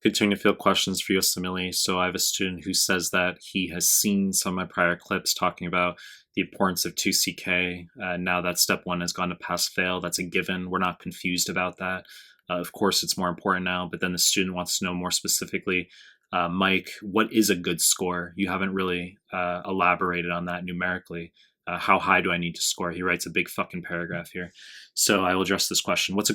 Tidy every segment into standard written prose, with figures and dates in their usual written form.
Continuing to field questions for USMLE. So I have a student who says that he has seen some of my prior clips talking about the importance of 2CK. Now that step one has gone to pass fail. That's a given. We're not confused about that. Of course, it's more important now, but then the student wants to know more specifically, Mike, what is a good score? You haven't really elaborated on that numerically. How high do I need to score? He writes a big fucking paragraph here. So I will address this question. What's a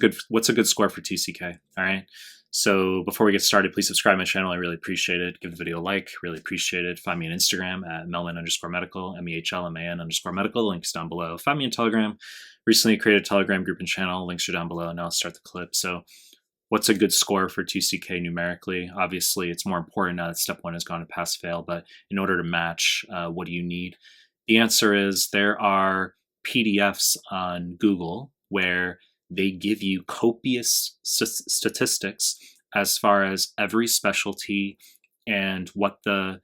good score for 2CK? All right. So before we get started, please subscribe to my channel. I really appreciate it. Give the video a like. Really appreciate it. Find me on Instagram at mehlman_medical, mehlman_medical. Links down below. Find me on Telegram. Recently created a Telegram group and channel. Links are down below. Now I'll start the clip. So what's a good score for 2CK numerically? Obviously, it's more important now that step one has gone to pass fail. But in order to match, what do you need? The answer is there are PDFs on Google where they give you copious statistics as far as every specialty and what the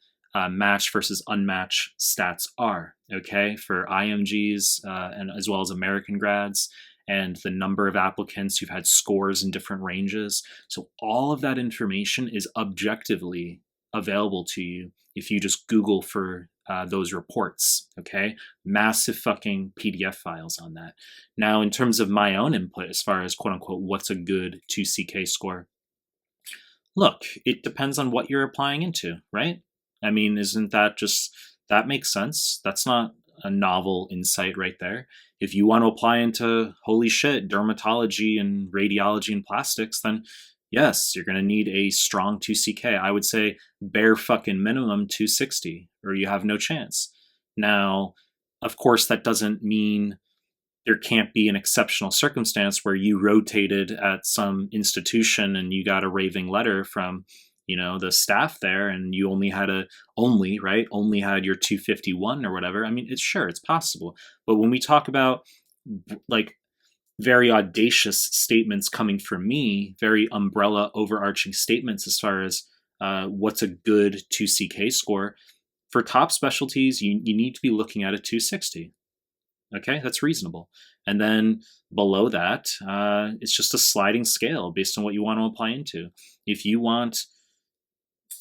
match versus unmatched stats are, okay, for IMGs and as well as American grads, and the number of applicants who've had scores in different ranges. So all of that information is objectively available to you if you just Google for those reports, okay? Massive fucking PDF files on that. Now, in terms of my own input, as far as quote unquote, what's a good 2CK score? Look, it depends on what you're applying into, right? I mean, isn't that that makes sense? That's not a novel insight right there. If you want to apply into, holy shit, dermatology and radiology and plastics, then yes, you're going to need a strong 2CK. I would say bare fucking minimum 260, or you have no chance. Now, of course, that doesn't mean there can't be an exceptional circumstance where you rotated at some institution and you got a raving letter from, the staff there, and you only had only had your 251 or whatever. I mean, it's possible. But when we talk about like very audacious statements coming from me, very umbrella overarching statements as far as what's a good 2CK score, for top specialties, you need to be looking at a 260. Okay, that's reasonable. And then below that, it's just a sliding scale based on what you want to apply into. If you want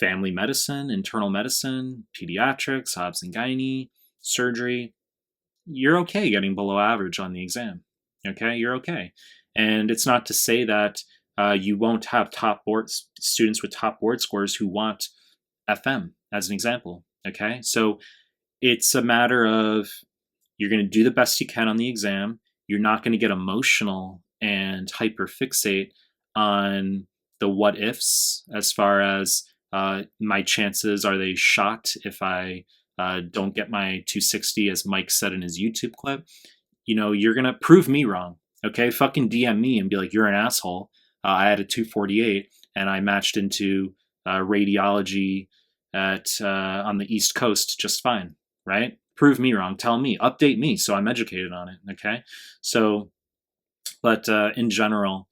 family medicine, internal medicine, pediatrics, obs and gynae, surgery, you're okay getting below average on the exam. Okay, you're okay. And it's not to say that you won't have students with top board scores who want FM, as an example. Okay, so it's a matter of you're going to do the best you can on the exam. You're not going to get emotional and hyperfixate on the what ifs as far as my chances, are they shot if I don't get my 260, as Mike said in his YouTube clip. You're going to prove me wrong. Okay, fucking DM me and be like, you're an asshole. I had a 248 and I matched into radiology on the East Coast just fine, right? Prove me wrong. Tell me. Update me so I'm educated on it, okay? So, but in general,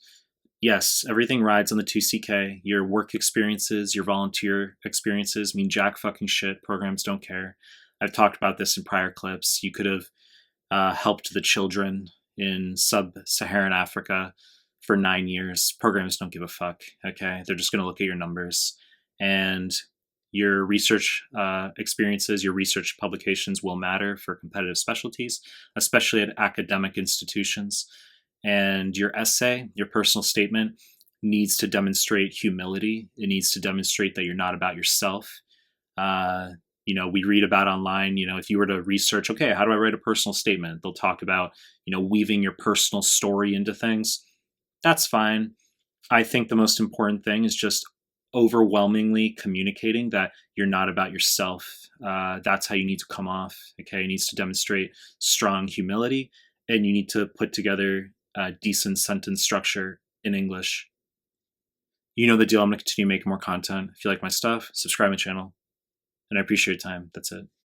yes, everything rides on the 2CK. Your work experiences, your volunteer experiences mean jack fucking shit. Programs don't care. I've talked about this in prior clips. You could have helped the children in sub-Saharan Africa for 9 years. Programs don't give a fuck, okay? They're just going to look at your numbers. And your research experiences, your research publications will matter for competitive specialties, especially at academic institutions. And your essay, your personal statement, needs to demonstrate humility. It needs to demonstrate that you're not about yourself. We read about online, if you were to research, okay, how do I write a personal statement? They'll talk about, weaving your personal story into things. That's fine. I think the most important thing is just overwhelmingly communicating that you're not about yourself. That's how you need to come off. Okay, it needs to demonstrate strong humility, and you need to put together a decent sentence structure in English. You know the deal. I'm going to continue making more content. If you like my stuff, subscribe to my channel, and I appreciate your time. That's it.